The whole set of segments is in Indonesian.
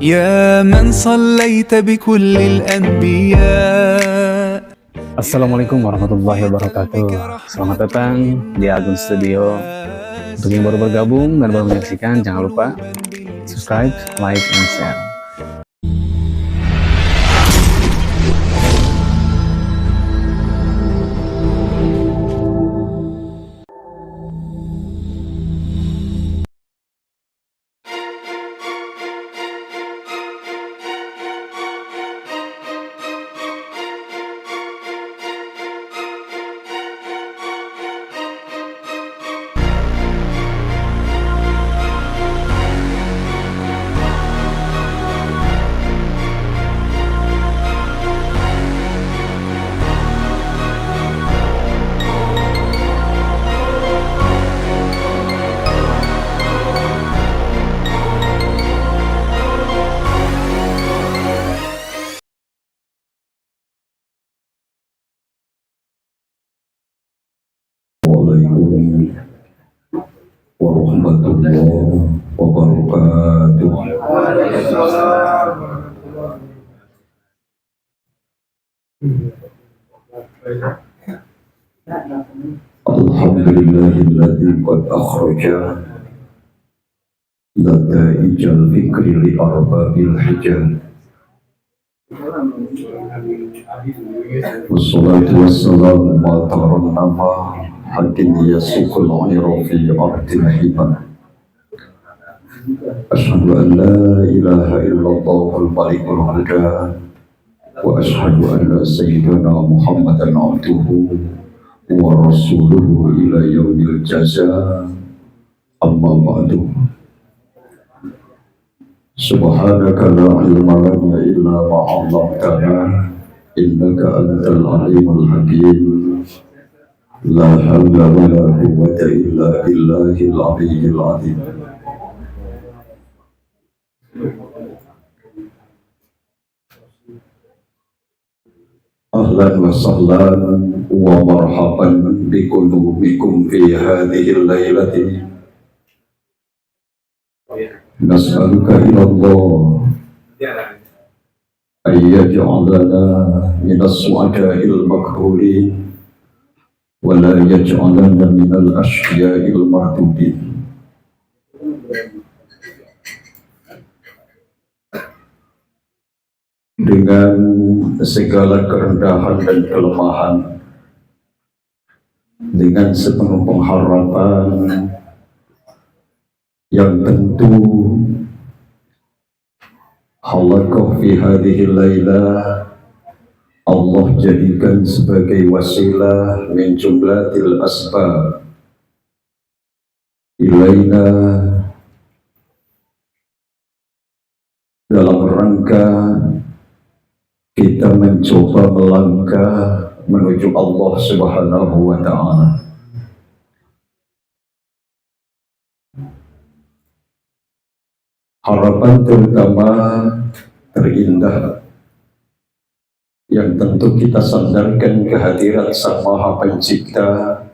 يا من صليت بكل الأنبياء. Assalamualaikum warahmatullahi wabarakatuh. Selamat datang di Agun Studio. Untuk yang baru bergabung dan baru menyaksikan, jangan lupa subscribe, like, and share. Assalamualaikum warahmatullahi wabarakatuh. Alhamdulillahilladzi qad akhraja nataijal fikri li arbabil hijab. Wassalatu wassalamu ala tarannama hakin yasukul ghairu fi ardil hibah. Asyhadu an la ilaha illallahul malikul huda wa asyhadu anna sayyidana Muhammadan abduhu wa rasuluhu ila yaumil jazaa. Amma ba'du. Subhanaka la ilma lana illa ma 'allamtana innaka antal alimul hakim. La hawla wa la quwwata illa billahil aliyyil azim. Ahlan wa sahlan wa marhaban bikum fi hadhil lailati. Nas'aluka ila Allah ayyaj'alana minas su'ada'il maghfulin wa la yaj'alana minal ashya'il mardudin. Dengan segala kerendahan dan kelemahan, dengan sepenuh pengharapan yang tentu halaqah fi hadhihi lailah Allah jadikan sebagai wasilah min jumlatil asbab ilaina dalam rangka kita mencoba melangkah menuju Allah Subhanahu wa ta'ala. Harapan terutama terindah yang tentu kita sandarkan kehadiran Sang Maha Pencipta.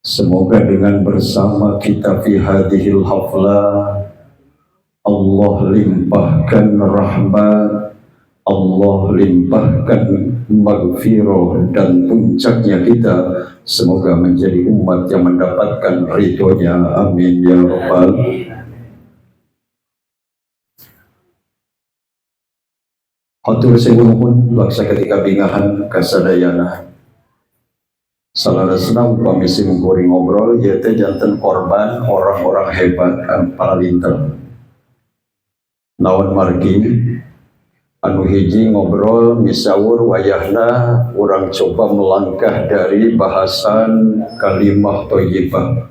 Semoga dengan bersama kita fi hadhil haflah Allah limpahkan rahmat, Allah limpahkan maghfirah, dan puncaknya kita semoga menjadi umat yang mendapatkan ridhonya. Amin ya rabbal. Hatur sewuhun laksa ketika bingahan kasadayana salah senang pamisi mengkuring ngobrol yaitu jantan korban orang-orang hebat para linter lawan margi anu hiji ngobrol misawur wayahna orang coba melangkah dari bahasan kalimah thayyibah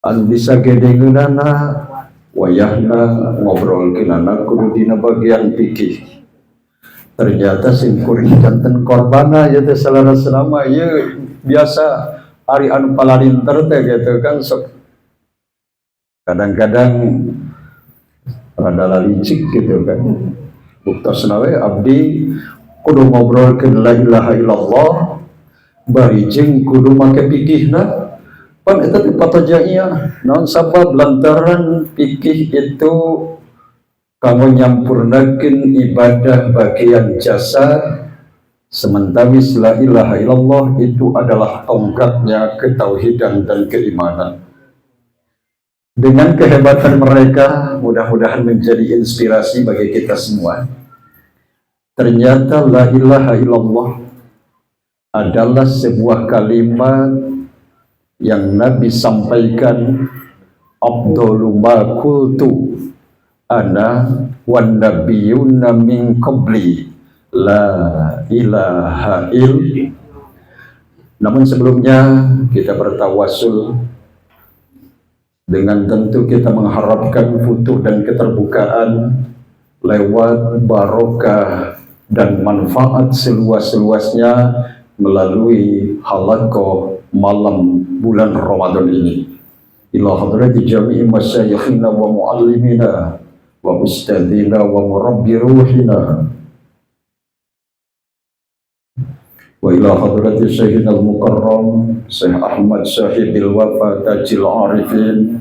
anu bisa gedengeunana wayahna ngobrol kinana kudu dina bagian fikih. Ternyata sing kuring janten korbana yaitu salara selama ya biasa ari anu palalinter teh gitu kan sok kadang-kadang rada lalicik gitu kan. Buktasna we abdi kudu ngobrolkeun la ilaha illallah bari jeung kudu make fikihna. Pan eta teh patojaiyah, naon sabab lantaran fikih itu kanggo nyampurnakeun ibadah bagian jasa, sementawis la ilaha illallah itu adalah tongkatnya ketauhidan dan keimanan. Dengan kehebatan mereka, mudah-mudahan menjadi inspirasi bagi kita semua. Ternyata la ilaha illallah adalah sebuah kalimat yang Nabi sampaikan, afdalu ma qultu ana wan nabiyuna min qabli la ilaha il. Namun sebelumnya kita bertawasul dengan tentu kita mengharapkan futuh dan keterbukaan lewat barokah dan manfaat seluas-luasnya melalui halaqah malam bulan Ramadan ini. Ila hadrati jami'i masyayikhina wa muallimina wa ustadzina wa murabbi ruhina wa ila hadrati syakhina al-mukarram Syekh Ahmad Sahibil Wafa Tajil Arifin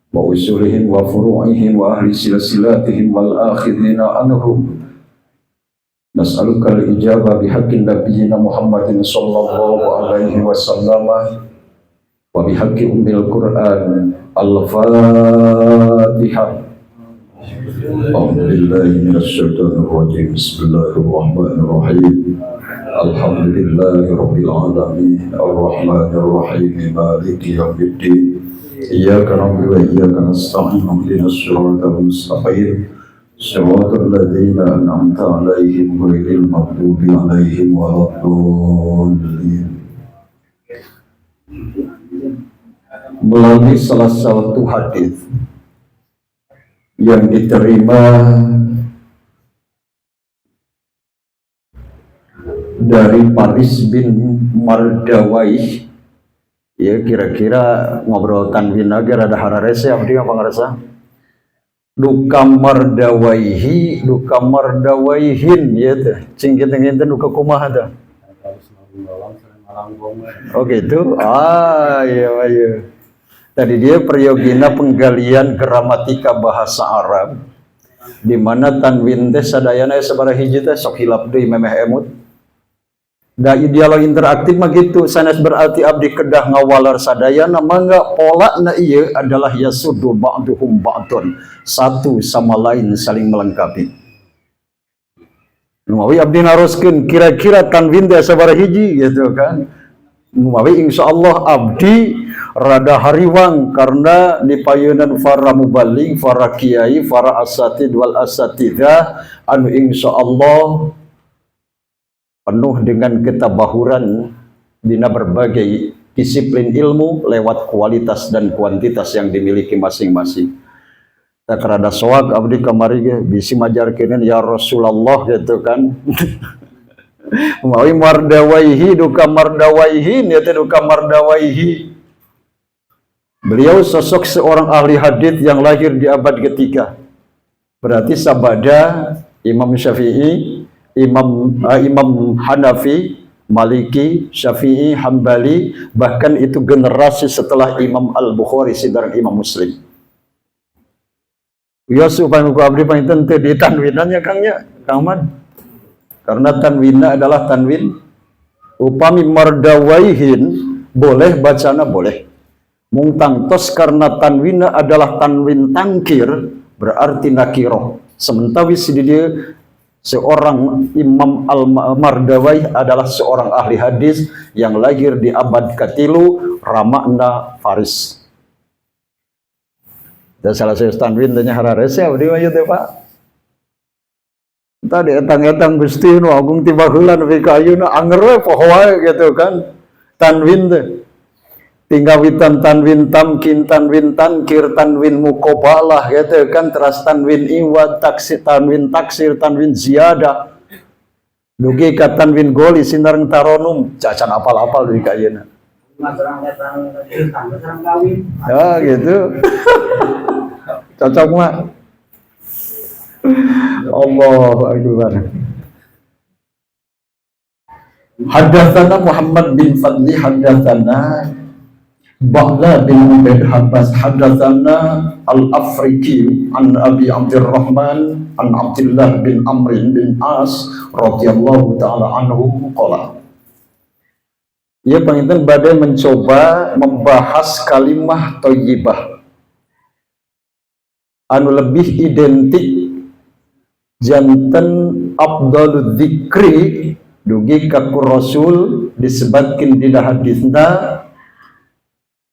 wa usulihim wa furu'ihim wa ahli silsilatihim wal akhidina anhum. Nas'aluka al-ijabah bihaqqi nabiyyina Muhammadin sallallahu alaihi wasallam wa bihaqqi ummil Qur'an. Al-Fatihah. A'udzubillahi minasyaitonir rajim. Bismillahirrahmanirrahim. Alhamdulillahi rabbil alamin. Arrahmanir rahim. Maliki yaumiddin. Iyyaka na'budu wa iyyaka nasta'in. Ihdinas siratal mustaqim. Shiratal ladzina an'amta 'alaihim ghairil maghdubi 'alaihim waladdallin. Melalui salah satu hadis yang diterima dari Paris bin Mardawai, ya kira-kira ngobrol tanwin agar ada hararese abdi apa ngerasa duka mardawaihi duka mardawaihin ya teh cing kita ngenten duka kumaha teh. Oh gitu, iya. Tadi dia periogina penggalian gramatika bahasa Arab, di mana tanwin teh sadayana sabaraha hiji teh sok hilap deui memeh emut. Da dialog interaktif mah gitu, sanes berarti abdi kedah ngawalar sadayana mangga polana ieu adalah yasuddu ba'duhum ba'dun, satu sama lain saling melengkapi. Numawi abdi naroskeun kira-kira tanwin teh sabaraha hiji gitu kan. Numawi insyaallah abdi rada hariwang karena di payunan para mubaligh, para kiai, para asatid wal asatidzah anu insyaallah penuh dengan ketabahuran dina berbagai disiplin ilmu lewat kualitas dan kuantitas yang dimiliki masing-masing. Tak rada soak abdi kamari ge bisi majarkeun ya Rasulullah gitu kan. Mawi mardawaihi duka mardawaihin ya teh duka mardawaihi. Beliau sosok seorang ahli hadis yang lahir di abad ketiga. Berarti sabada Imam Syafi'i, Imam Hanafi, Maliki, Syafi'i, Hambali, bahkan itu generasi setelah Imam Al-Bukhari sidang Imam Muslim. Ya supaya muka abdi panginten teh di tanwinannya Kangnya, Kang Man. Karena tanwinna adalah tanwin upami mardawaihin boleh bacana boleh. Mung tangtos karena tanwinna adalah tanwin tangkir berarti nakiroh. Sementawis di dia seorang Imam Al-Mardawai adalah seorang ahli hadis yang lahir di abad katilu Ramana Faris. Dan salah satu tanwin tanya hararese abdi mah teh Pak. Tadi etang-etang Gusti nu agung tiba heula nepi ka ayeuna anger we poho wae gitu kan. Tanwin teh tinggawitan tanwin tamkin, tanwin tankir, tanwin muqabalah gitu kan, teras tanwin iwad, taksir, tanwin taksir, tanwin ziyadah. Dugi ka tanwin goli sinareng taronum, cacan apal-apal di ka ayeuna. Ya gitu. Cocok mah. Allahu akbar. Haddatsana Muhammad bin Fadli haddatsana Ba'la bin Ubaid hadatsana Al-Afriki an Abi Abdurrahman an Abdullah bin Amr bin As radhiyallahu taala anhu qala. Ia panginten badai mencoba membahas kalimah thayyibah anu lebih identik janten afdalud dzikri dugi ka Rasul disebutkeun dina hadisna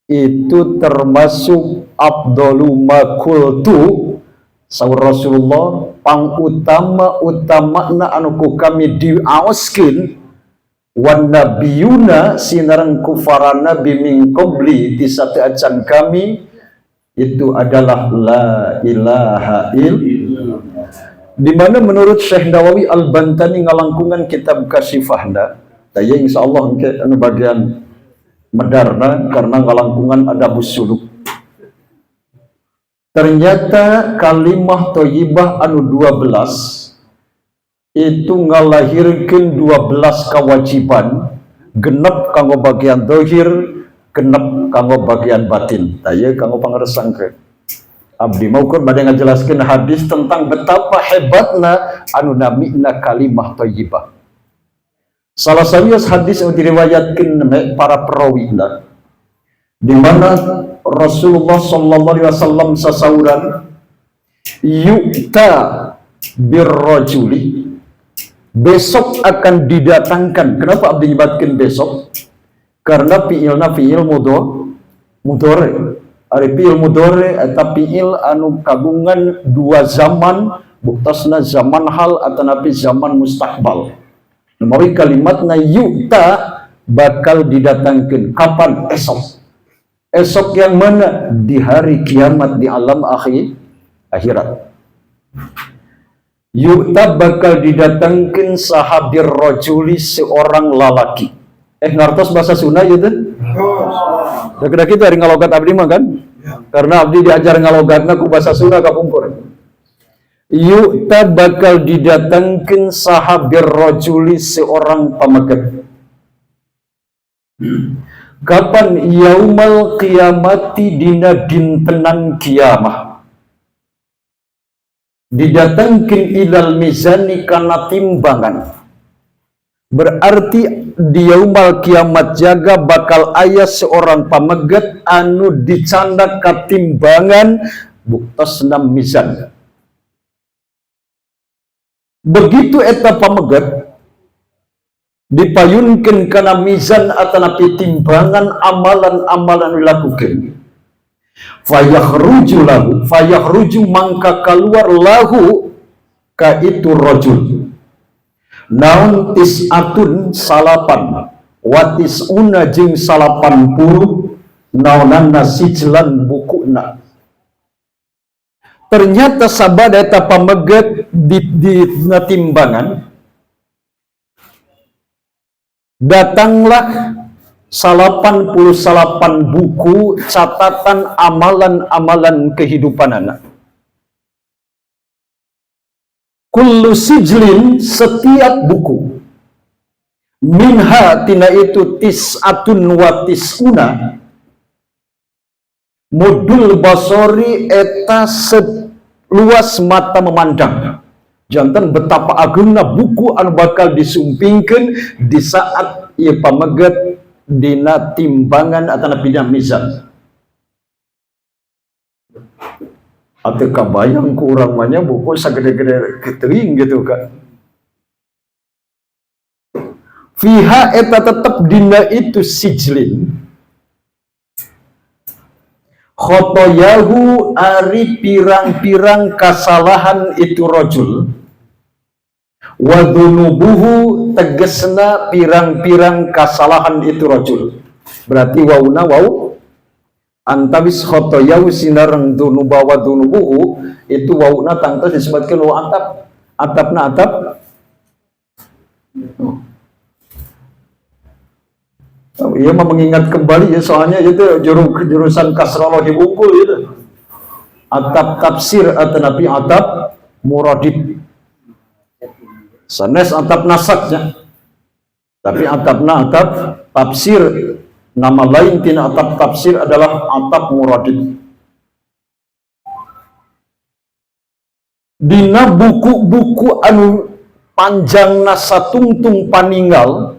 itu termasuk afdalu ma qultu saur Rasulullah pangutama-utamana anu ku kami diaoskeun wan nabiyuna sinareng kufara nabi min qabli di satu acan kami itu adalah la ilaha illallah. Di mana menurut Syekh Nawawi Al-Bantani ngalangkungan kitab Kasifahna, taya insyaallah engke anu bagian medarna karena ngalangkungan ada busuluk. Ternyata kalimah thayyibah anu 12 itu ngalahirkeun 12 kewajiban, genep kanggo bagian zahir, genep kanggo bagian batin. Taya kanggo pangaresangkeun. Abdi maukur bade ngajelaskeun hadis tentang betapa hebatna anu namina kalimah thayyibah. Salah satu hadis yang diriwayatkan para perawina, di mana Rasulullah sallallahu alaihi wasallam sasauran yu'ta birrajuli, besok akan didatangkan. Kenapa abdi nyebatkeun besok? Karena fiilna fiil mudhari. Ari fiil mudhari eta fiil anu kagungan dua zaman, buktasna zaman hal atanapi zaman mustakbal. Namun kalimatna yu'ta bakal didatangkan. Kapan? Esok. Esok yang mana? Di hari kiamat di alam akhirat. Yu'ta bakal didatangkan sahabir rajuli seorang lalaki. Ngartos bahasa Sunda gitu? Kira kita hari ngalogat abdi mah kan? Karena abdi diajar ngalogatna ku bahasa Sunda kapungkur. Yu'ta bakal didatangkan sahabir rajuli seorang pamegat. Kapan? Yaumal qiyamati dina dintenan kiamah. Didatangkan ilal mizani kana timbangan. Berarti di yaumal kiamat jaga bakal aya seorang pamegat anu dicanda ka timbangan buktasna mizan. Begitu eta pamegat dipayunkeun kana mizan atanapi timbangan amalan-amalan dilakukeun. Fayakhruju mangka keluar lahu ka itu rajul. Naun tis'atun salapan watis una jeung 80 naonanna sijlan bukuna. Ternyata sabada eta pamegat di timbangan datanglah 88 buku catatan amalan-amalan kehidupan anak. Kullu sijlin setiap buku minha tina itu tis'atun wa tis'una modul basori eta seluas mata memandang. Jantan betapa agungna buku anu bakal disumpingkeun di saat ieu pamegat dina timbangan atau dina mizan. Atau kabayang ku urang manya buku sagede-gede ketering gitu kan. Fiha eta tetep dina itu sijlin. Khotoyahu ari pirang-pirang kasalahan itu rajul. Wa dzunubuhu tegesna pirang-pirang kasalahan itu rajul. Berarti wauna wau antawis khotoyahu sinareng dzunuba wa dzunubuhu itu wauna tangtos disebutkeun wa atapna atap. Ia mah mengingat kembali ya, soalnya itu jurusan kasrologi unggul itu. Atap tafsir atau nabi atap muradib. Sanes atap nasaknya. Tapi atapna atap tafsir Nama lain tina atap tafsir adalah atap muradid. Dina buku-buku anu panjangna satungtung paninggal,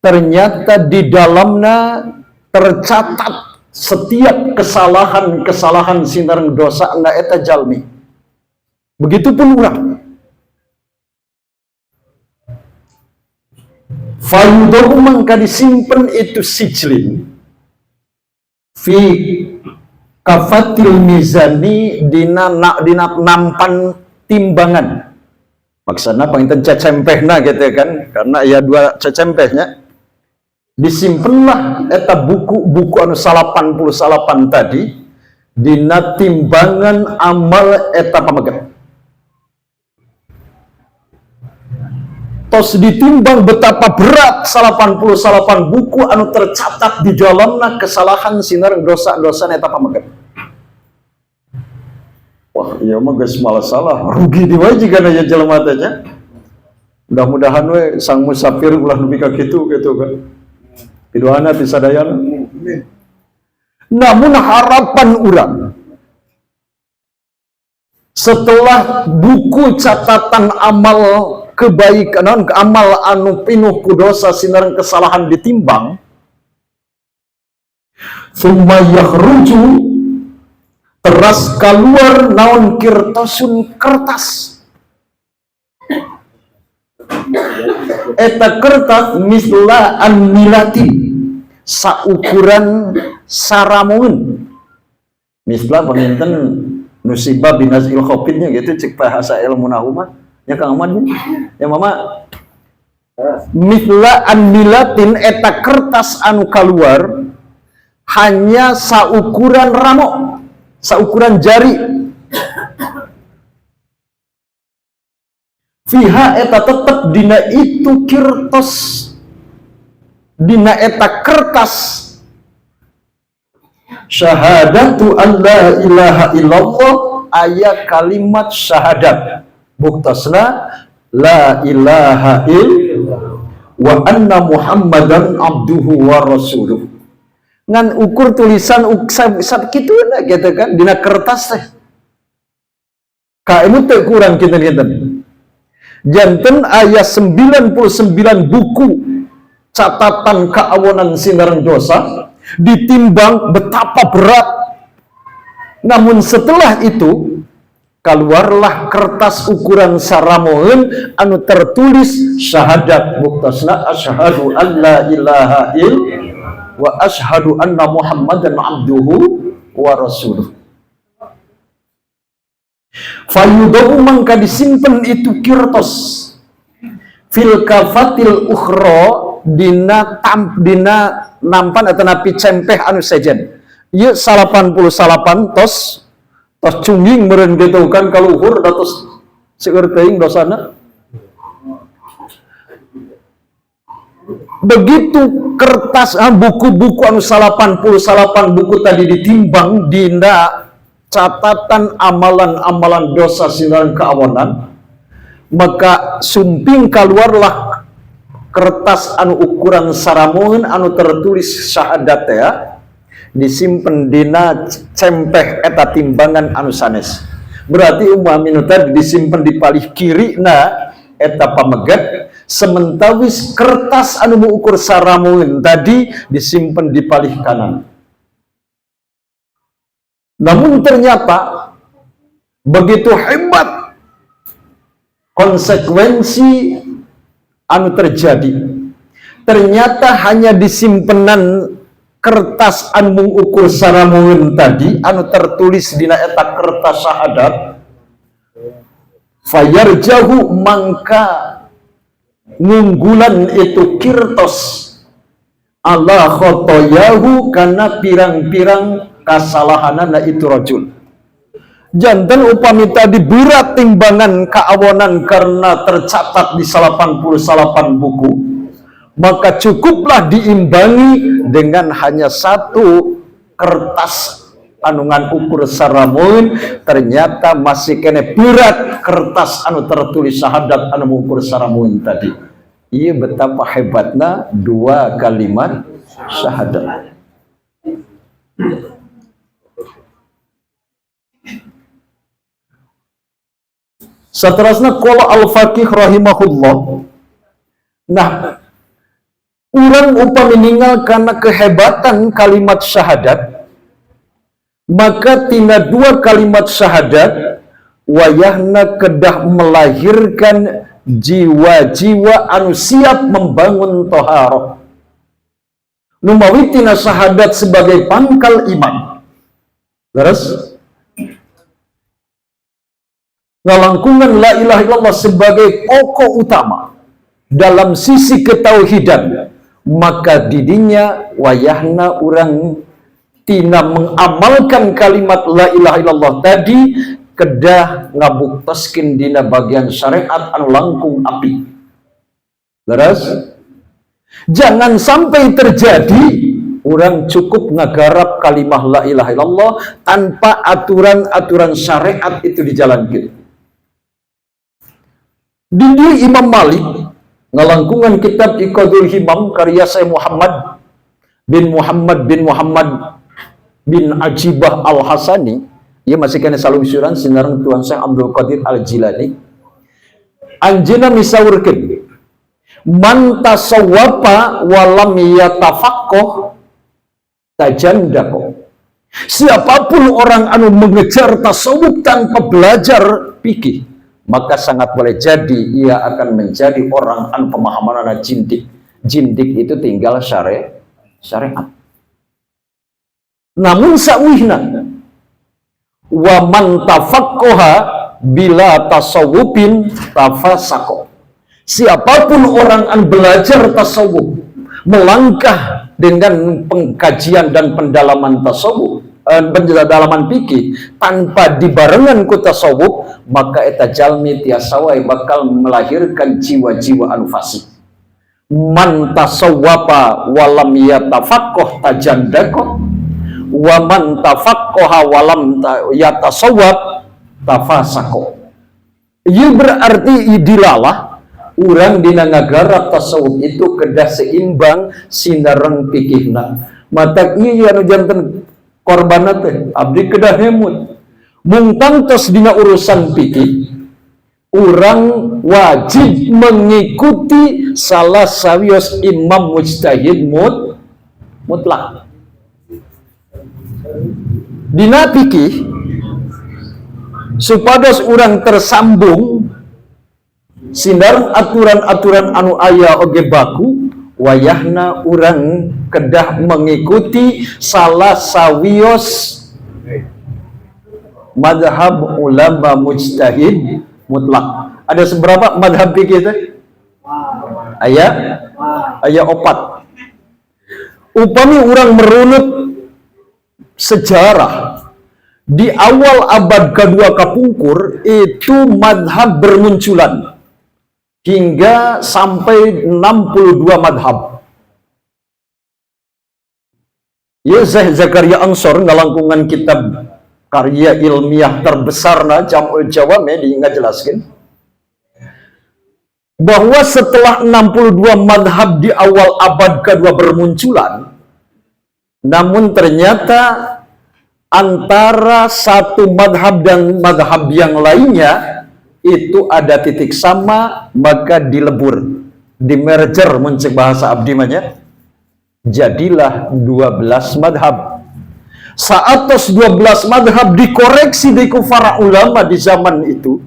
ternyata di dalamnya tercatat setiap kesalahan-kesalahan sinareng dosa anda eta jalmi. Begitupun urang. Fayudahu mangka disimpen itu sijlin fi kafatil mizani dina nampan timbangan. Maksudnya panginten cecempehna gitu kan, karena ya dua cecempehnya. Disimpenlah eta buku-buku anu 88 tadi dina timbangan amal eta pameget. Tos ditimbang betapa berat 88 buku anu tercatat di dalamna kesalahan sinareng dosa-dosa eta pameget. Wah, iya mah geus malah salah, rugi di wae jigana aya jelema teh nya. Mudah-mudahan we sang musafir ulah nepi ka kitu gitu kan. Pidoana pisadayana. Namun harapan urang setelah buku catatan amal kebaikan, amal anu pinuh ku dosa sinareng kesalahan ditimbang, summa yakhruju teras keluar naon kirtasun kertas. Eta kertas misla an-milati saukuran saramun. Misla penginten musibah binazil khofidnya gitu cek bahasa ilmu nahuma ya Kang Ahmad ya mama misla an-milatin eta kertas anu keluar hanya saukuran ramo, saukuran jari. Fiha eta tetep dina itu kirtos, dina eta kertas syahadatu an la ilaha illallah, aya kalimat syahadat buktasna la ilaha illallah wa anna muhammadan abduhu wa rasuluh. Ngan ukur tulisan sab kituna gitu kan dina kertas teh ka emu teu kurang kinten-kinten. Janten aya 99 buku catatan keawonan sinareng dosa ditimbang betapa berat. Namun setelah itu keluarlah kertas ukuran saramoeun anu tertulis syahadat buktasna asyhadu an la ilaha illallah wa asyhadu anna muhammadan abduhu wa rasuluh. Fayudahu mangka disimpen itu kirtos fil kafatil ukhra dina nampan atau napi cempeh anu sejen. Ieu 88 tos cunging meureun gitu kan kaluhur datos seueur teuing dosana. Begitu kertas buku-buku anu 88 buku tadi ditimbang dina catatan amalan-amalan dosa sinareng keawonan, maka sumping keluarlah kertas anu ukuran saramoeun anu tertulis syahadat ya, disimpen dina cempeh eta timbangan anu sanes. Berarti umpamina tadi disimpen di palih kiri na eta pameget, sementawis kertas anu mengukur saramoeun tadi disimpen di palih kanan. Namun ternyata begitu hebat konsekuensi anu terjadi. Ternyata hanya disimpenan kertas anu mengukur saramoeun tadi anu tertulis dina eta kertas syahadat, fayarjahu mangka ngunggulan itu kirtos ala khotoyahu kana pirang-pirang kasalahanana itu rajul. Janten upami tadi berat timbangan keawonan karena tercatat di 88 buku, maka cukuplah diimbangi dengan hanya satu kertas anungan ukur saramoeun. Ternyata masih kene berat kertas anu tertulis syahadat anu ukur saramoeun tadi. Iya betapa hebatnya dua kalimat syahadat. Saterusna qala al-faqih rahimahullah. Nah, urang upami ninggal karena kehebatan kalimat syahadat, maka tina dua kalimat syahadat wayahna kedah melahirkan jiwa-jiwa anu siap membangun toharoh. Numawi tina syahadat sebagai pangkal iman. Terus ngalangkungan la ilaha illallah sebagai pokok utama dalam sisi ketauhidan, maka didinya wayahna urang tina mengamalkan kalimat la ilaha illallah tadi kedah ngabuktaskeun dina bagian syariat anu langkung api. Leres? Jangan sampai terjadi orang cukup ngagarap kalimah la ilaha illallah tanpa aturan-aturan syariat itu dijalankan. Dindi Imam Malik ngalangkungan kitab Iqadul Himam karya saya Muhammad bin Ajibah Al-Hasani, ia masih kena salum syuran sinarang Tuan Syekh Abdul Qadir Al-Jilani. Anjeunna misawurkeun man tasawwafa walam yatafaqqah tajandaqo. Siapapun orang anu mengejar tasawuf tanpa belajar fikih, maka sangat boleh jadi ia akan menjadi orang anu pemahamanana jindik. Jindik itu tinggal syariat. Namun sawihna wa man tafaqqaha bila tasawufin tafasaqo. Siapapun orang anu belajar tasawuf, melangkah dengan pengkajian dan pendalaman tasawuf, pendalaman fikih tanpa dibarengan ku tasawuf, maka eta jalmi tiasa wae bakal melahirkan jiwa-jiwa anu fasik. Man tasawwafa walam yatafaqqah tajandaqo wa man tafaqqaha walam yatasawwab tafasaqo. Ieu berarti idilalah urang dina ngagarap tasawuf itu kedah seimbang sinareng pikihna. Matak ieu anu janten korbanna teh abdi kedah hemut. Mung tangtos dina urusan pikih, urang wajib mengikuti salah sawios imam mujtahid mutlak. Dina pikih supados urang tersambung sinareng aturan-aturan anu aya oge baku, wayahna urang kedah mengikuti salah sawios madhab ulama mujtahid mutlak. Ada seberapa madhab fikih itu? Aya 4. Upami urang merunut sejarah di awal abad kedua kapungkur itu madhab bermunculan hingga sampai 62 madhab. Ya, Syekh Zakaria Ansor ngalangkungan kitab karya ilmiah terbesarna Jam'ul Jawami ngajelaskeun bahwa setelah 62 madhab di awal abad kedua bermunculan, namun ternyata antara satu madhab dan madhab yang lainnya itu ada titik sama, maka dilebur, dimerger muncul bahasa abdi manya, jadilah 12 madhab. Saatos 12 madhab dikoreksi di para ulama di zaman itu,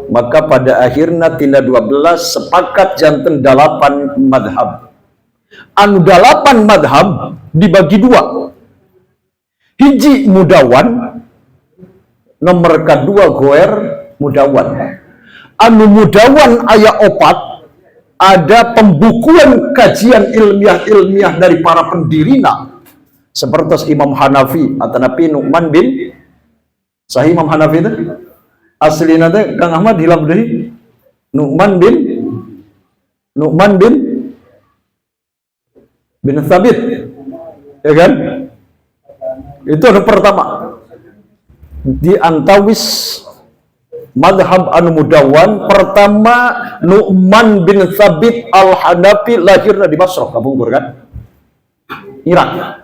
maka pada akhirnya tina 12 sepakat janten 8 madhab. Anu 8 madhab dibagi 2. Hiji mudawan, nomor kedua goer mudawan. Anu mudawan aya 4, ada pembukuan kajian ilmiah dari para pendirina seperti Imam Hanafi atau Nabi Nu'man bin Sahih. Imam Hanafi itu aslina teh Kang Ahmad hilang deui Nu'man bin Thabit, ya kan? Itu ada pertama di antawis madhab anu mudawan. Pertama Nu'man bin Thabit al-Hanafi, lahirna di Basrah, kapungkur kan? Irak.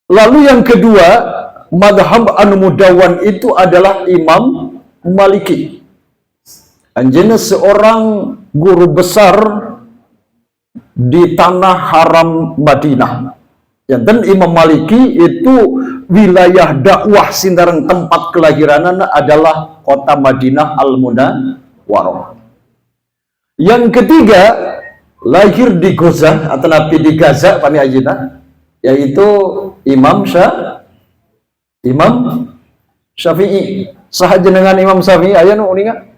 Lalu yang kedua, madhab anu mudawan itu adalah Imam Maliki. Anjena seorang guru besar di tanah haram Madinah. Ya, dan Imam Maliki itu wilayah dakwah sindareng tempat kelahiranana adalah kota Madinah Al-Munawwarah. Yang ketiga, lahir di Gaza atau nabi di Gaza pami ajina, yaitu Imam Syafi'i. Sahaja dengan Imam Syafi'i aya nu uningan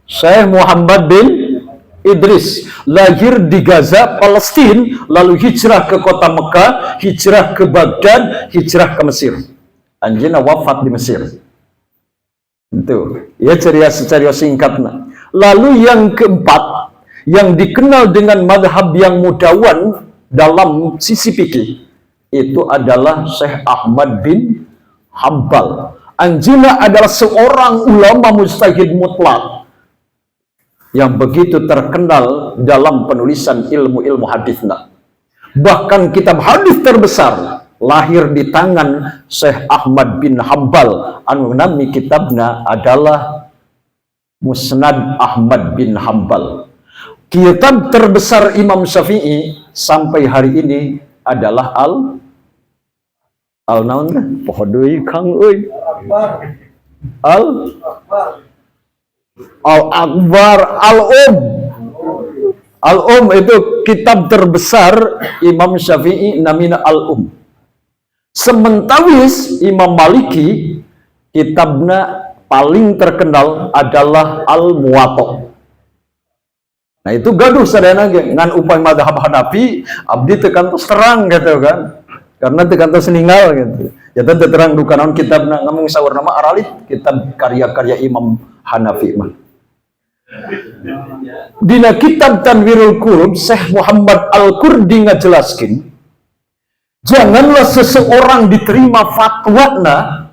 Syekh Muhammad bin Idris, lahir di Gaza, Palestina, lalu hijrah ke kota Mekah, hijrah ke Baghdad, hijrah ke Mesir. Anjena wafat di Mesir. Itu ya ceria singkatnya. Lalu yang keempat, yang dikenal dengan madhab yang mudawan dalam sisi fikih, itu adalah Syekh Ahmad bin Hambal. Anjena adalah seorang ulama mujtahid mutlak yang begitu terkenal dalam penulisan ilmu-ilmu hadisnya. Bahkan kitab hadis terbesar lahir di tangan Syekh Ahmad bin Hambal, anu nami kitabna adalah Musnad Ahmad bin Hambal. Kitab terbesar Imam Syafi'i sampai hari ini adalah naon pohodoi kang euy Al-Akbar Al-Um itu kitab terbesar Imam Syafi'i namina Al-Um. Sementawis Imam Maliki kitabna paling terkenal adalah Al-Muwatta. Nah itu gaduh sadayana ge ngan upay madhab Hanafi abdi teu kantos terang gitu kan. Karena teu kantos ninggal gitu. Ya teu terang dukanon kitabna ngomong saur nama aralit kitab karya-karya Imam Hanafi mah. Dina kitab Tanwirul Qulub Syekh Muhammad Al-Qurdi ngajelaskeun, janganlah seseorang diterima fatwana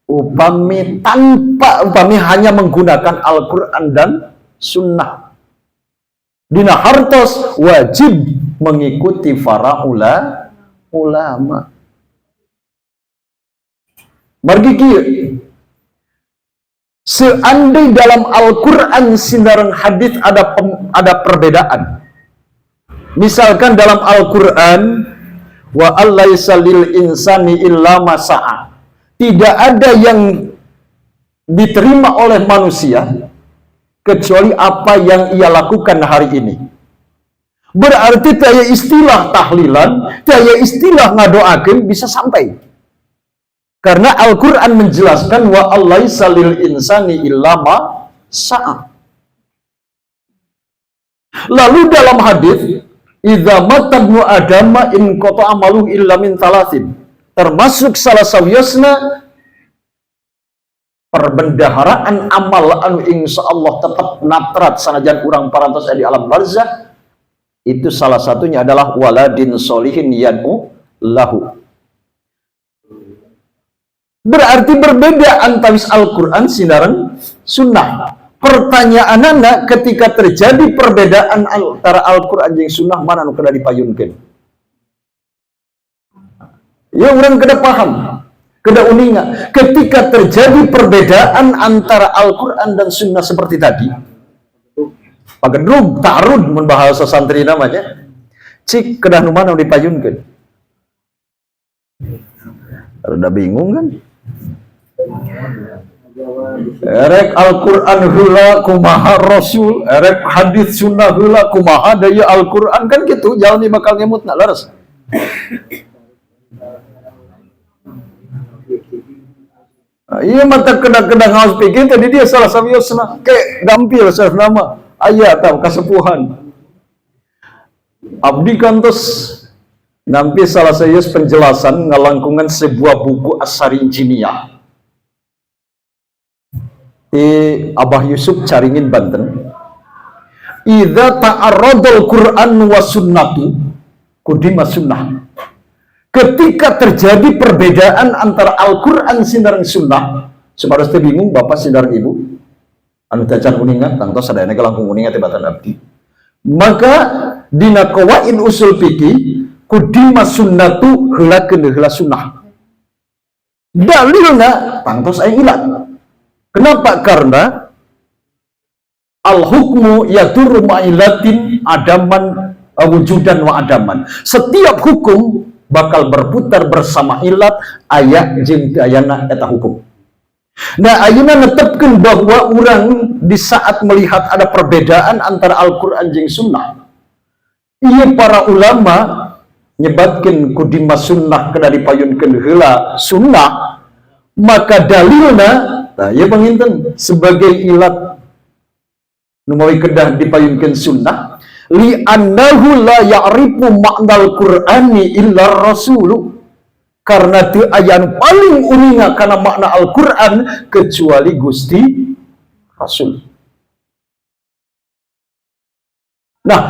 upami hanya menggunakan Al-Qur'an dan Sunnah. Dina hartos wajib mengikuti para ulama. Margi kieu, seandai dalam Al-Quran sinareng hadis ada perbedaan. Misalkan dalam Al-Quran wa allaisa lil insani illa ma sa'a, tidak ada yang diterima oleh manusia kecuali apa yang ia lakukan hari ini. Berarti daya istilah tahlilan, daya istilah ngadoakeun bisa sampai. Karena Al-Quran menjelaskan wa allaisa lil insani illa ma sa'a. Lalu dalam hadis idza mata ibnu adama in qata amalu illa min thalathin, termasuk salah sawiosna perbendaharaan amal anu insyaallah tetap natrat sanajan urang parantos di alam barzakh, itu salah satunya adalah waladin solihin yad'u lahu. Berarti berbeda antawis Al-Quran sinareng Sunnah. Pertanyaanana ketika terjadi perbedaan antara Al-Quran jeung Sunnah, mana anu kada dipayunkeun? Ya urang kada paham, kada uninga. Ketika terjadi perbedaan antara Al-Quran dan Sunnah seperti tadi, pagedrug tarud mun bahasa santri namanya, cik kedah nu mana dipayunkeun? Rada bingung kan? Erek Al-Quran heula kumaha Rasul, erek hadis Sunnah heula kumaha daya Al-Quran, kan gitu jalani bakal ngemutna laras. Iya mata kena ngaos pikir tadi dia salah sawiosna ke gampil salah nama aya tah kasepuhan. Abdi kantos nampi salah sawios penjelasan ngalangkungan sebuah buku As-Sari Jiniyah di Abah Yusuf Caringin Banten. Idza ta'arradal Qur'an wa sunnatu qudima sunnah. Ketika terjadi perbedaan antara Al-Quran sinareng Sunnah, separos teh bingung bapak sinareng ibu anu tacan uningan tangtos sadayana ke langkung uningan teh batan abdi, maka dina qawaid usul fikih kudima sunnatu heulakeun heula sunnah. Dalilna tangtos aya ilat. Kenapa? Karena al hukmu yadur ma'ilatin adaman wujudan wa adaman. Setiap hukum bakal berputar bersama ilat aya jeung teu ayana eta hukum. Nah, ayeuna netepkeun bahwa urang di saat melihat ada perbedaan antara Al-Qur'an jeung sunnah. Ieu para ulama nyebatkeun kudima sunnah kana dipayunkeun heula sunnah, maka dalilna tah ieu panginten sebagai ilat nu mawi kedah dipayunkeun sunnah li annahu la ya'rifu ma'nal qur'ani illa rasulu. Karena teu aya anu paling uninga kana makna Al-Qur'an kecuali Gusti Rasul. Nah,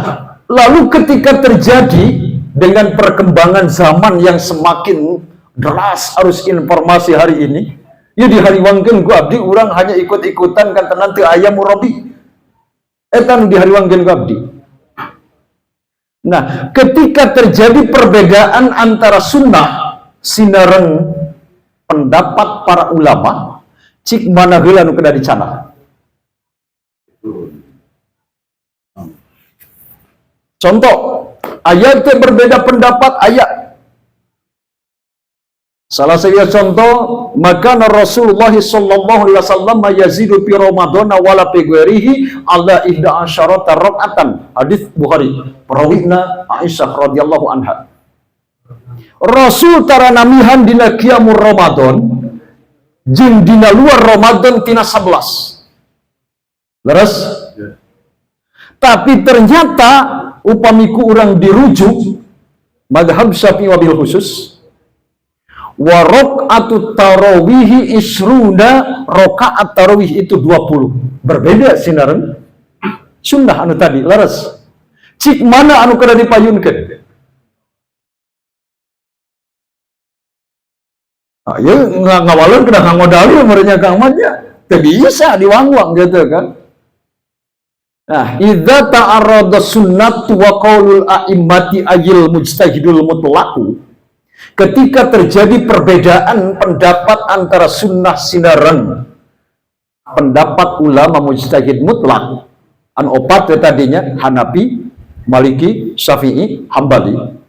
lalu ketika terjadi dengan perkembangan zaman yang semakin deras arus informasi hari ini, ya dihariwangkeun ku abdi urang hanya ikut-ikutan kan tenan teu aya murabi. Eta nu dihariwangkeun ku abdi. Nah, ketika terjadi perbedaan antara sunnah sinareng pendapat para ulama cik mana heula nu kedah dicanang. Contoh, ayat yang berbeda pendapat ayat. Salah satu contoh, maka Rasulullah sallallahu alaihi wasallam yazidu fi Ramadan wala fi ghairihi ala 11 rakaatan. Hadis Bukhari. Perawina Aisyah radhiyallahu anha. Rasul tara namihan dina qiyamul Ramadan jeung dina luar Ramadan tina 11. Leres? Tapi ternyata upamiku urang dirujuk mazhab Syafi'i wabil khusus wa rakaatut tarawih isruna rakaat tarawih itu 20. Berbeda sinareun sunnah anu tadi leres. Cik mana anu kada dipayunkeun? Ya ngawalun kena ngodali umurnya Kang Madnya. Teu bisa diwang-wang gitu kan. Nah, idza ta'arrada sunnatu wa qaulul a'immati ayil mujtahidul mutlaqu. Ketika terjadi perbedaan pendapat antara sunnah sinareng pendapat ulama mujtahid mutlak an opat tadinya Hanafi, Maliki, Syafi'i, Hambali.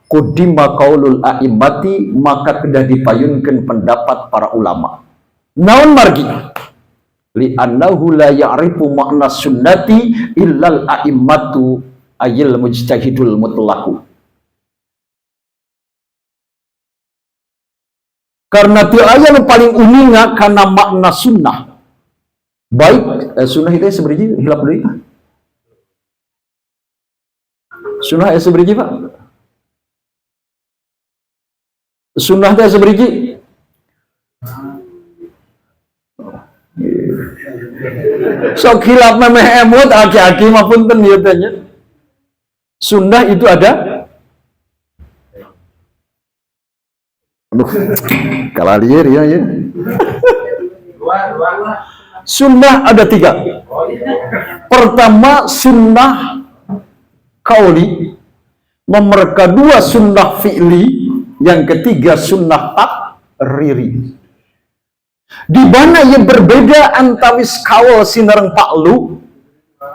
Kudima qaulul a'immati maka kedah dipayunkeun pendapat para ulama. Naon margi? Li annahu la ya'rifu makna sunnati illal a'immatu ayil mujtahidul mutlaqu. Karena teu aya nu paling uninga kana makna sunnah. Baik sunnah itu seberiji hilap deui. Sunnah seberiji Pak? Sunnah teh seberiji. Sok hilap memeh emut aki-aki mah punten ieu teh nya. Sunnah itu ada kalah liar ya. Sunnah ada 3. Pertama sunnah kauli, nomor kedua sunnah fi'li, yang ketiga sunnah takriri. Di mana yang berbeda antawis kaul sinareng paklu,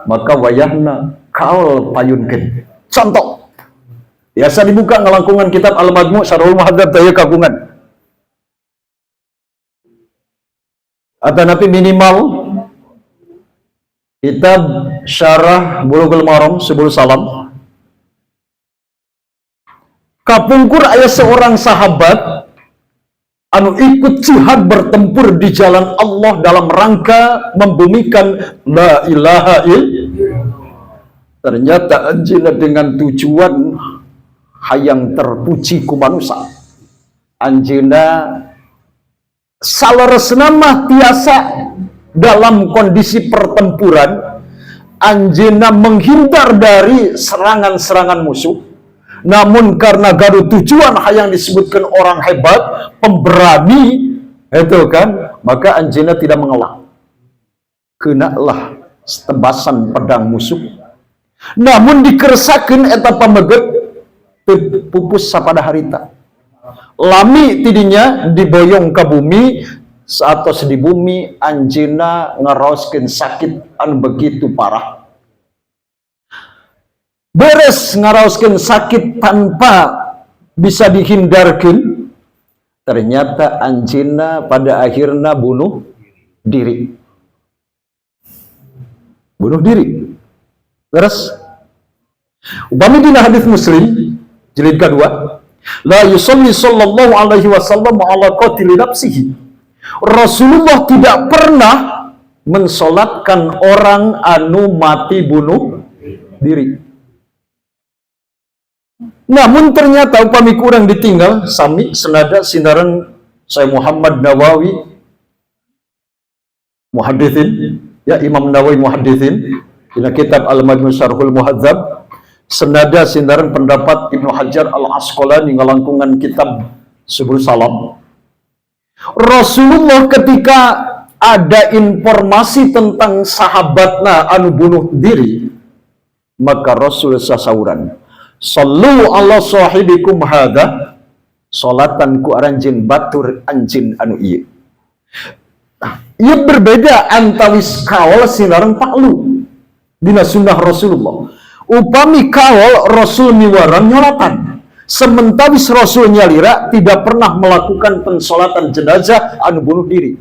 maka wayahna kaul payunkeun. Contoh, biasa dibuka ngelangkungan kitab Al-Majmu' Syarhul Muhadzab teu kagungan. Atau napi minimal kitab Syarah Bulughul Maram Subul Salam. Kapungkur aya seorang sahabat anu ikut jihad bertempur di jalan Allah dalam rangka membumikan la ilaha illallah. Ternyata anjeunna dengan tujuan hayang terpuji ku manusia. Anjeunna saleresna mah tiasa dalam kondisi pertempuran, anjeunna menghindar dari serangan-serangan musuh. Namun karena gaduh tujuan hayang disebutkan orang hebat, pemberani, itu kan, maka anjeunna tidak mengelak. Kenalah tebasan pedang musuh. Namun dikeresakeun eta pameget teu pupus sapada harita. Lami tidinya diboyong ke bumi, satos di bumi anjeunna ngaraoskeun sakit anu begitu parah. Beres ngaraoskeun sakit tanpa bisa dihindarkeun, ternyata anjeunna pada akhirnya bunuh diri. Bunuh diri. Beres. Upami dina hadis Muslim jilid kedua, la yusalli sallallahu alaihi wasallam ala qatili nafsihi. Rasulullah tidak pernah mensolatkan orang anu mati bunuh diri. Namun ternyata upami kurang ditinggal sami senada sindaran saya Muhammad Nawawi muhadditsin, ya Imam Nawawi muhadditsin dina kitab Al-Majmu' Syarhul Muhadzab, senada sindaran pendapat Ibnu Hajar Al-Asqalani ngalangkungan kitab Subul Salam. Rasulullah ketika ada informasi tentang sahabatna anu bunuh diri, maka Rasul sasauran, sallu ala sahibikum hadha, salatan ku aranjeun batur anjeun anu ieu. Nah, ieu berbeda antawis kaol sinareng paklu dina sunnah Rasulullah. Upami kaol Rasul miwarang nyolatan, sementawis Rasul nyalira tidak pernah melakukan pensolatan jenazah anu bunuh diri.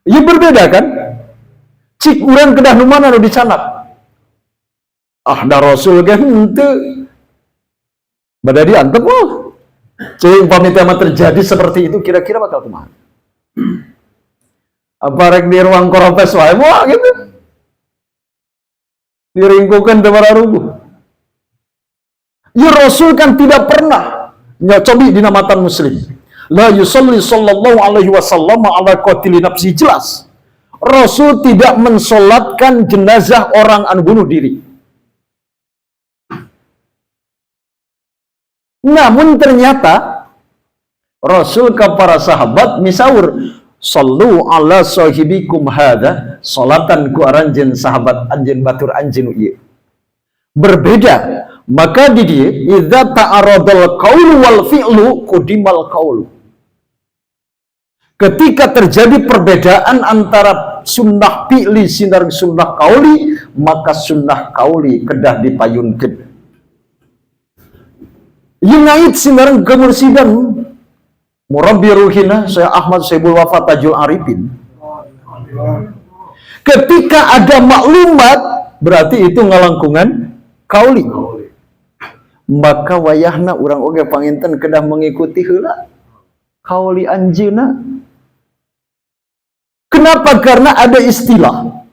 Ieu berbeda kan? Cik urang kedah nu mana anu dicanap. Da Rasul ge henteu. Bada diantep mah. Cing upami tema terjadi seperti itu kira-kira bakal kumaha? Apa rek di ruang koropes wae moal gitu. Diringkukeun teu rubuh. Ya Rasul kan tidak pernah nyocobi dina matan Muslim. La yusalli sallallahu alaihi wasallam ala qatili nafsi, jelas. Rasul tidak mensolatkan jenazah orang anu bunuh diri. Namun ternyata Rasul ke para sahabat misaur, sallu ala sahibikum hadha, salatan ku aranjeun sahabat anjeun batur anjeun ieu. Berbeda. Maka di dia idza ta'aradal qaulu wal fi'lu qudimal qaulu. Ketika terjadi perbedaan antara sunnah fi'li sinareng sunnah qauli, maka sunnah qauli kedah dipayunkeun. Ieu ngait sinareng kemursidan murabbi ruhina saya Ahmad Saibul Wafa Tajul Arifin. Ketika ada maklumat berarti itu ngalangkungan qauli. Maka wayahna urang oge panginten kedah mengikuti heula qauli anjeunna. Kenapa? Karena ada istilah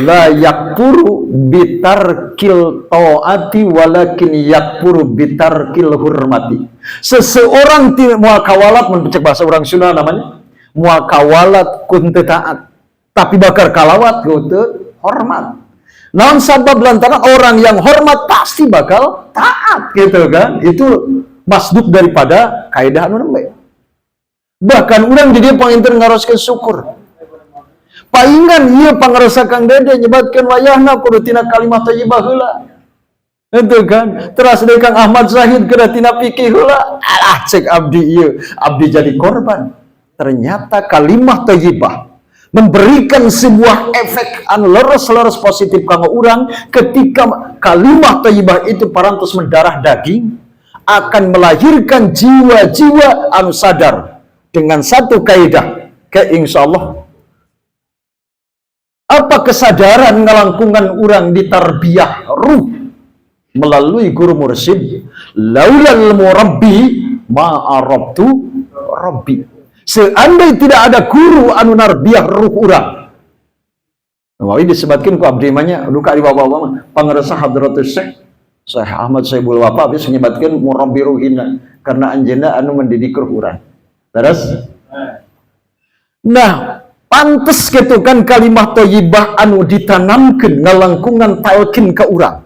la yakfuru bitarkil taati walakin yakfuru bitarkil hurmati. Seseorang moal kawalat mencek bahasa orang Sunda namanya moal kawalat kun teu taat, tapi bakar kalawat ku teu hormat. Namun sabab lantaran orang yang hormat pasti bakal taat gitu kan. Itu masduk daripada kaidah anu nembe. Bahkan urang di dieu panginten ngaroskeun syukur. Paingan ieu pangarasa Kang Dede nyebatkeun wayahna kudu tina kalimat thayyibah heula. Itu kan. Teras deui Kang Ahmad Zahid kedah tina fikih heula. Alah cek abdi ieu, abdi jadi korban. Ternyata kalimat thayyibah memberikan sebuah efek anu leres-leres positif kanggo urang ketika kalimat thayyibah itu parantos mendarah daging, akan melahirkan jiwa-jiwa anu sadar dengan satu kaidah ke insyaallah. Apa kesadaran ngalangkungan urang ditarbiyah ruh melalui guru mursyid, laulal murabbi ma arabtu rabbi. Seandainya tidak ada guru anu narbiyah ruh urang. Nawawi disebutkan ku abdi manya duka di bawah-bawah mah pangarasa Hadratus Syekh Ahmad Saibul Wafa bisa menyebutkan murabbi ruhina karena anjeunna anu mendidik ruh urang. Terus nah, pantes gitu kan kalimat thayyibah anu ditanamkeun ngalangkungan talqin ka urang.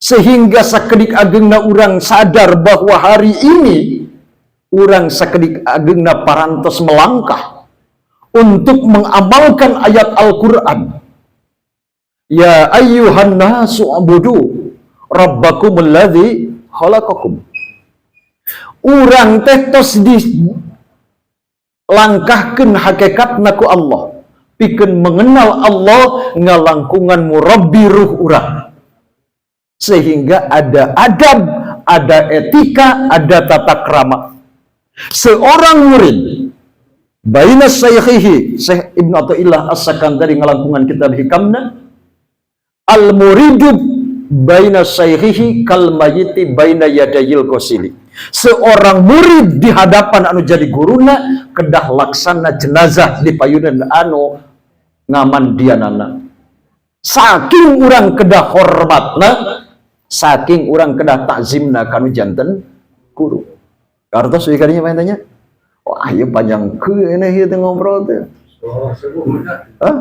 Sehingga sakedik ageungna urang sadar bahwa hari ini urang sakedik ageungna parantos melangkah untuk mengamalkan ayat Al-Qur'an. Ya ayyuhan nasu ubudu rabbakumul ladzi khalaqakum. Urang teh tos di langkahkeun hakikatna ku Allah, pikeun mengenal Allah ngalangkungan murabbi ruh urang. Sehingga ada adab, ada etika, ada tata krama. Seorang murid baina syaikhihi, Syekh Ibnu Athaillah As-Sakandari ngalangkungan kitab hikamna, al-muridu baina syaikhihi kal mayyiti baina yadayil qasili. Seorang murid di hadapan anu jadi guruna kedah laksana jenazah di payunan anu ngaman dianana. Saking urang kedah hormatna, saking urang kedah takzimna kanu janten guru. Kartos wikarinya main tanya. Wah, ieu panjang ke ini ieu teh ngobrol teh. Hah?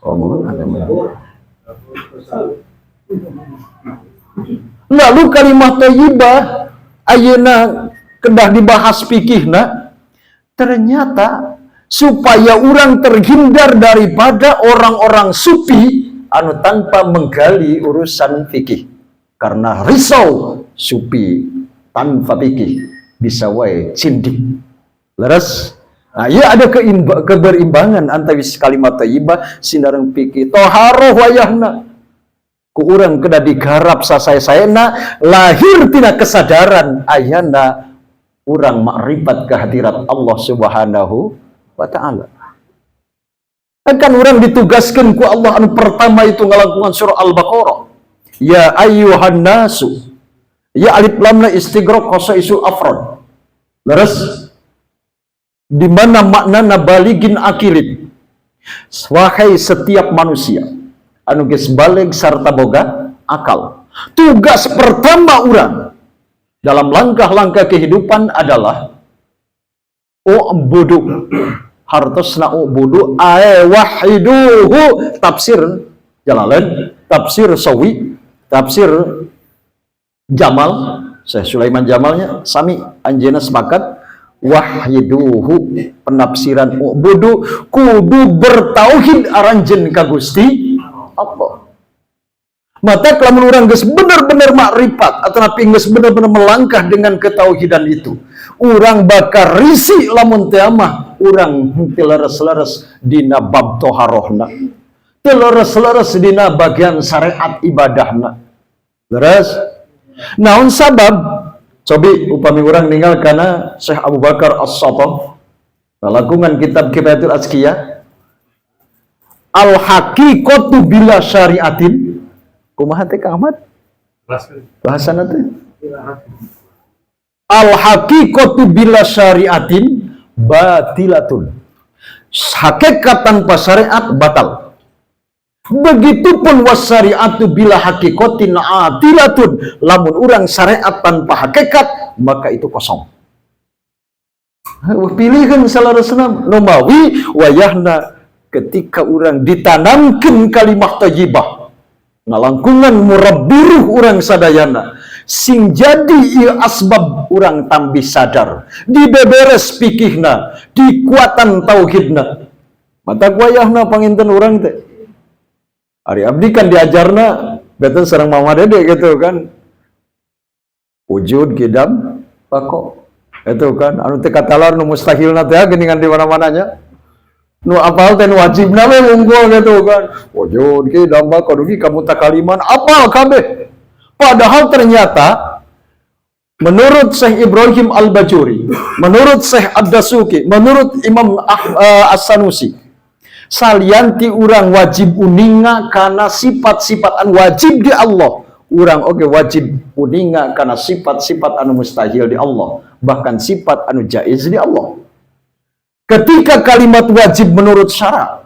Oh, lalu kalimat thayyibah ayeuna kedah dibahas fikihna, ternyata supaya orang terhindar daripada orang-orang sufi anu tanpa menggali urusan fikih. Karena risau sufi tanpa fikih bisa wae cindik. Leres. Nah, iya ada keberimbangan antara kalimat thayyibah sinareng fikih. Toharoh wayahna. Ku urang kedah digarap sasae-saena lahir tina kesadaran ayana urang makrifat kehadirat Allah Subhanahu wa taala. Kan urang ditugaskeun ku Allah anu pertama itu ngalangkungan surah Al-Baqarah. Ya ayyuhan nasu. Ya alif lamna istighraq qasaisul afrad. Leres di mana maknana baligin akilin. Wahai setiap manusia anu geus balig sarta boga akal. Tugas pertama urang dalam langkah-langkah kehidupan adalah u'budu. Hartosna u'budu ay wahiduhu. Tafsir Jalalain, tafsir Sawi, tafsir Jamal, Syekh Sulaiman Jamalnya sami anjeunna sepakat wahyiduhu, penafsiran u'budu kudu bertauhid aranjeun ka Gusti Allah. Mata kalau orang geus bener-bener makrifat atau napi geus bener-bener melangkah dengan ketauhidan itu, urang bakal risi lamun teu mah urang teu leres-leres dina bab toharohna, teu leres-leres dina bagian syariat ibadahna. Leres. Naon sabab? Cobi upami urang ninggal kana Syekh Abu Bakar As-Sattah ngalakungan kitab Kifayatul Azkiyah, al-haqiqatu bila syariatin. Kumaha teh Kang Ahmad? Bahasana teh. Al-haqiqatu bila syariatin batilatun. Hakikat tanpa syariat batal. Begitupun wasyariatu bila haqiqatin atilatun. Lamun urang syariat tanpa hakikat maka itu kosong. Pilihkan salaresna numawi wayahna ketika urang ditanamkeun kalimat thayyibah ngalangkungan murabbiruh urang sadayana sing jadi ieu asbab urang tambih sadar di beberes pikihna di kuatan tauhidna. Mata wayahna panginten urang teh ari abdi kan diajarna beten sareng Mama Dede gitu kan, wujud kidam pako itu kan anu teh katalar nu mustahilna teh geuningan di mana-mananya. Nu apal teh wajibna we unggul gitu kan. Wujud ki damba kudugi kamu takaliman apal kabeh. Padahal ternyata menurut Syekh Ibrahim Al-Bajuri, menurut Syekh Ad-Dasuki, menurut Imam As-Sanusi, salianti urang wajib uninga kana sifat-sifat anu wajib di Allah. Urang oge wajib uninga kana sifat-sifat anu mustahil di Allah, bahkan sifat anu jaiz di Allah. Ketika kalimat wajib menurut syarat,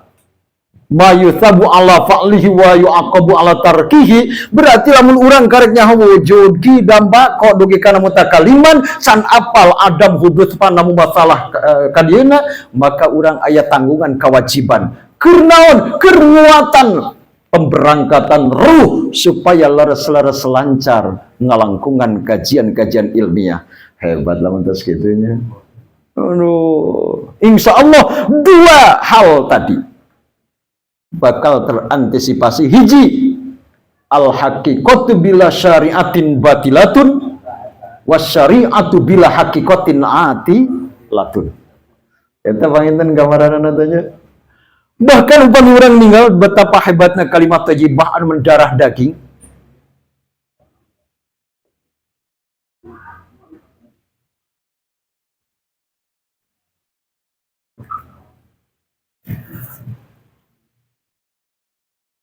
ma yuthabu ala fa'lihi wa yu'aqabu ala tarkihi, berarti lamun urang karek nyaho wujud ki damba kok dugi kana mutakaliman san apal adam hudud panamu masalah kadieuna, maka urang aya tanggungan kewajiban keur naon keur nguatan pemberangkatan ruh supaya leres-leres lancar ngalangkungan kajian-kajian ilmiah. Hebat lamun tos kitunya. Aduh, insya Allah dua hal tadi bakal terantisipasi. Hiji, al haqiqatu bila syariatin batilatun wasyari'atu bila haqiqatin atilatun. Eta panginten gambaran tanya. Bahkan upami orang meninggal, betapa hebatnya kalimat thayyibah anu mendarah daging.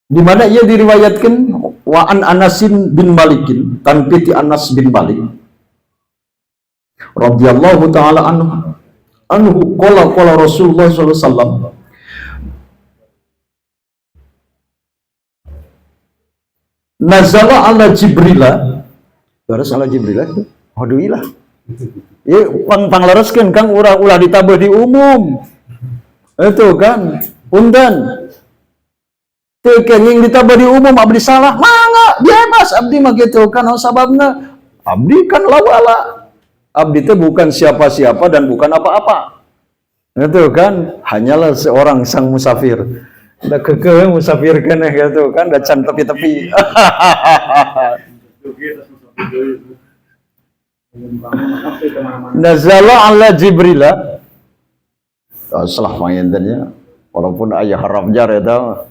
Di mana ia diriwayatkan wa an Anasin bin Malikin, tanpiti Anas bin Malik radhiyallahu taala anhu qala Rasulullah sallallahu alaihi wasallam, nazala ala Jibrila, baras ala Jibrila, haduilah. Ya panglaraskeun Kang ulah ditabeh di umum. Itu kan, punten. Teu kenging ditabeh di umum abdi salah, mangga bebas abdi mah gitu kan sababna abdi kan lawala. Abdi itu bukan siapa-siapa dan bukan apa-apa. Itu kan hanyalah seorang sang musafir. Da kekeh musafir keneh gitu kan da can tepi-tepi. Nazala ala Jibrila. Salah pangintennya walaupun aya harap jar eta.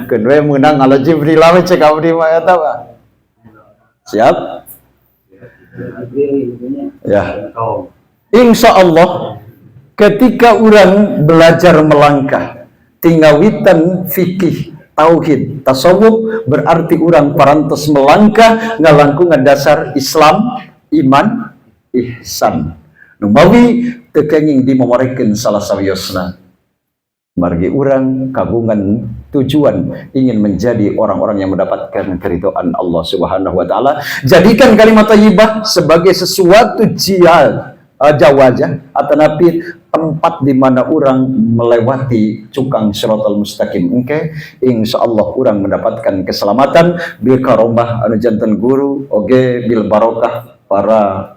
Kedua menang ala Jibril lah cek abdi mah eta Pak. Siap? Ya. Insya Allah ketika orang belajar melangkah tinggawitan fikih tauhid tasawuf berarti orang parantos melangkah ngalangkung dasar Islam iman ihsan numawi tekenging dimomorekeun salah sawiosna margi orang kagungan tujuan ingin menjadi orang-orang yang mendapatkan keridhaan Allah Subhanahu wa taala. Jadikan kalimat thayyibah sebagai sesuatu jawajah atau napi tempat di mana orang melewati cukang Shiratal Mustaqim. Engke insyaallah orang mendapatkan keselamatan bil karomah anu janten guru oge bil barokah para